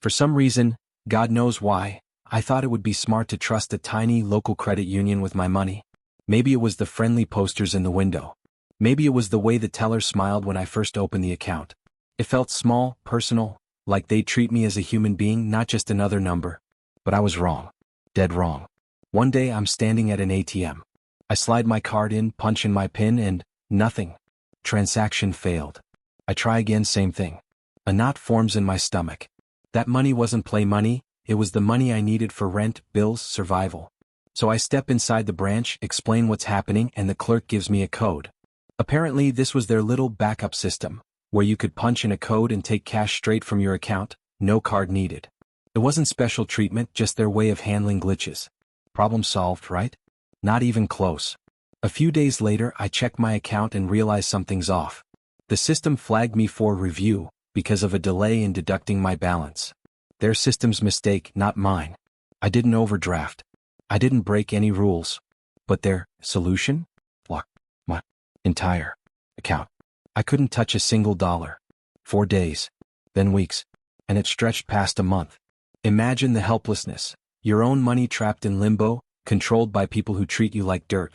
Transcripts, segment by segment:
For some reason, God knows why, I thought it would be smart to trust a tiny local credit union with my money. Maybe it was the friendly posters in the window. Maybe it was the way the teller smiled when I first opened the account. It felt small, personal, like they'd treat me as a human being, not just another number. But I was wrong. Dead wrong. One day I'm standing at an ATM. I slide my card in, punch in my PIN, and nothing. Transaction failed. I try again, same thing. A knot forms in my stomach. That money wasn't play money, it was the money I needed for rent, bills, survival. So I step inside the branch, explain what's happening, and the clerk gives me a code. Apparently this was their little backup system, where you could punch in a code and take cash straight from your account, no card needed. It wasn't special treatment, just their way of handling glitches. Problem solved, right? Not even close. A few days later I check my account and realize something's off. The system flagged me for review, because of a delay in deducting my balance. Their system's mistake, not mine. I didn't overdraft. I didn't break any rules. But their solution? Locked my entire account. I couldn't touch a single dollar. 4 days. Then weeks. And it stretched past a month. Imagine the helplessness. Your own money trapped in limbo, controlled by people who treat you like dirt.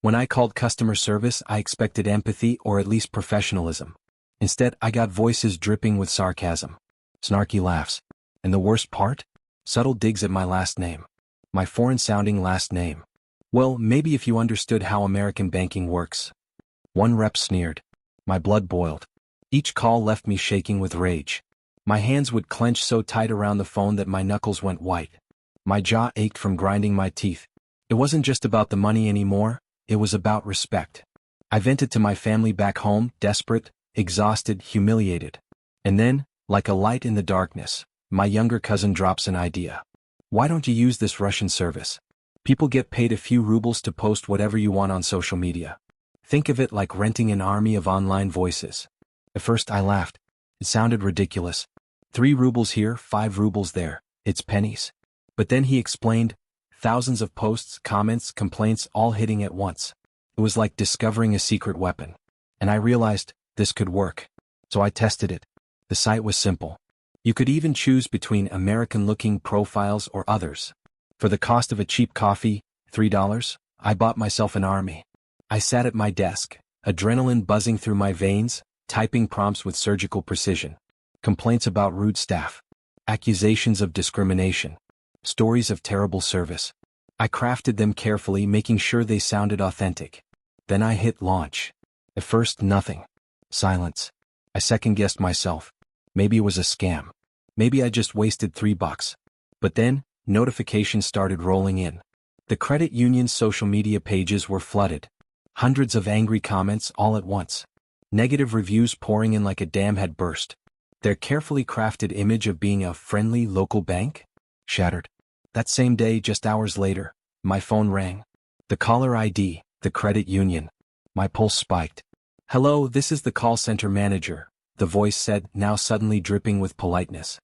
When I called customer service, I expected empathy or at least professionalism. Instead, I got voices dripping with sarcasm. Snarky laughs. And the worst part? Subtle digs at my last name. My foreign-sounding last name. Well, maybe if you understood how American banking works. One rep sneered. My blood boiled. Each call left me shaking with rage. My hands would clench so tight around the phone that my knuckles went white. My jaw ached from grinding my teeth. It wasn't just about the money anymore, it was about respect. I vented to my family back home, desperate, exhausted, humiliated. And then, like a light in the darkness, my younger cousin drops an idea. Why don't you use this Russian service? People get paid a few rubles to post whatever you want on social media. Think of it like renting an army of online voices. At first I laughed. It sounded ridiculous. 3 rubles here, 5 rubles there. It's pennies. But then he explained, thousands of posts, comments, complaints all hitting at once. It was like discovering a secret weapon. And I realized, this could work. So I tested it. The site was simple. You could even choose between American-looking profiles or others. For the cost of a cheap coffee, $3, I bought myself an army. I sat at my desk, adrenaline buzzing through my veins, typing prompts with surgical precision. Complaints about rude staff. Accusations of discrimination. Stories of terrible service. I crafted them carefully, making sure they sounded authentic. Then I hit launch. At first, nothing. Silence. I second-guessed myself. Maybe it was a scam. Maybe I just wasted $3. But then, notifications started rolling in. The credit union's social media pages were flooded. Hundreds of angry comments all at once. Negative reviews pouring in like a dam had burst. Their carefully crafted image of being a friendly local bank? Shattered. That same day, just hours later, my phone rang. The caller ID, the credit union. My pulse spiked. Hello, this is the call center manager, the voice said, now suddenly dripping with politeness.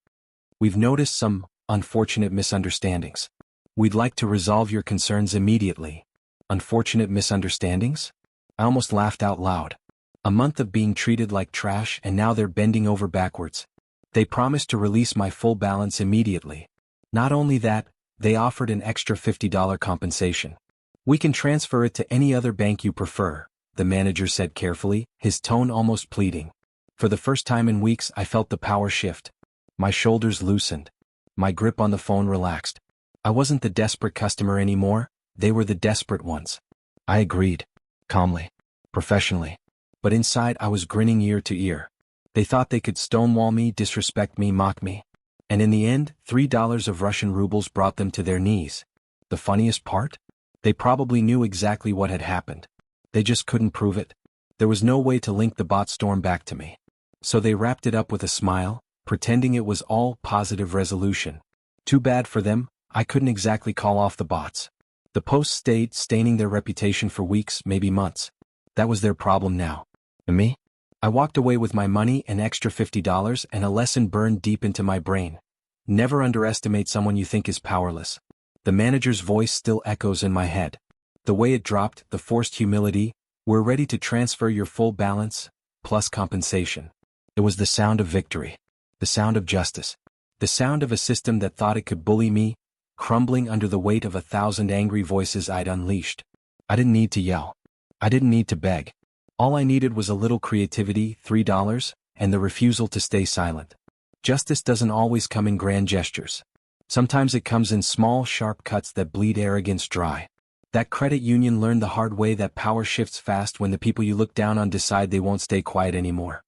We've noticed some unfortunate misunderstandings. We'd like to resolve your concerns immediately. Unfortunate misunderstandings? I almost laughed out loud. A month of being treated like trash, and now they're bending over backwards. They promised to release my full balance immediately. Not only that, they offered an extra $50 compensation. We can transfer it to any other bank you prefer, the manager said carefully, his tone almost pleading. For the first time in weeks, I felt the power shift. My shoulders loosened. My grip on the phone relaxed. I wasn't the desperate customer anymore, they were the desperate ones. I agreed. Calmly. Professionally. But inside I was grinning ear to ear. They thought they could stonewall me, disrespect me, mock me. And in the end, $3 of Russian rubles brought them to their knees. The funniest part? They probably knew exactly what had happened. They just couldn't prove it. There was no way to link the bot storm back to me. So they wrapped it up with a smile, pretending it was all positive resolution. Too bad for them, I couldn't exactly call off the bots. The posts stayed, staining their reputation for weeks, maybe months. That was their problem now. And me? I walked away with my money, an extra $50, and a lesson burned deep into my brain. Never underestimate someone you think is powerless. The manager's voice still echoes in my head. The way it dropped, the forced humility, we're ready to transfer your full balance, plus compensation. It was the sound of victory. The sound of justice. The sound of a system that thought it could bully me, crumbling under the weight of 1,000 angry voices I'd unleashed. I didn't need to yell. I didn't need to beg. All I needed was a little creativity, $3, and the refusal to stay silent. Justice doesn't always come in grand gestures. Sometimes it comes in small, sharp cuts that bleed arrogance dry. That credit union learned the hard way that power shifts fast when the people you look down on decide they won't stay quiet anymore.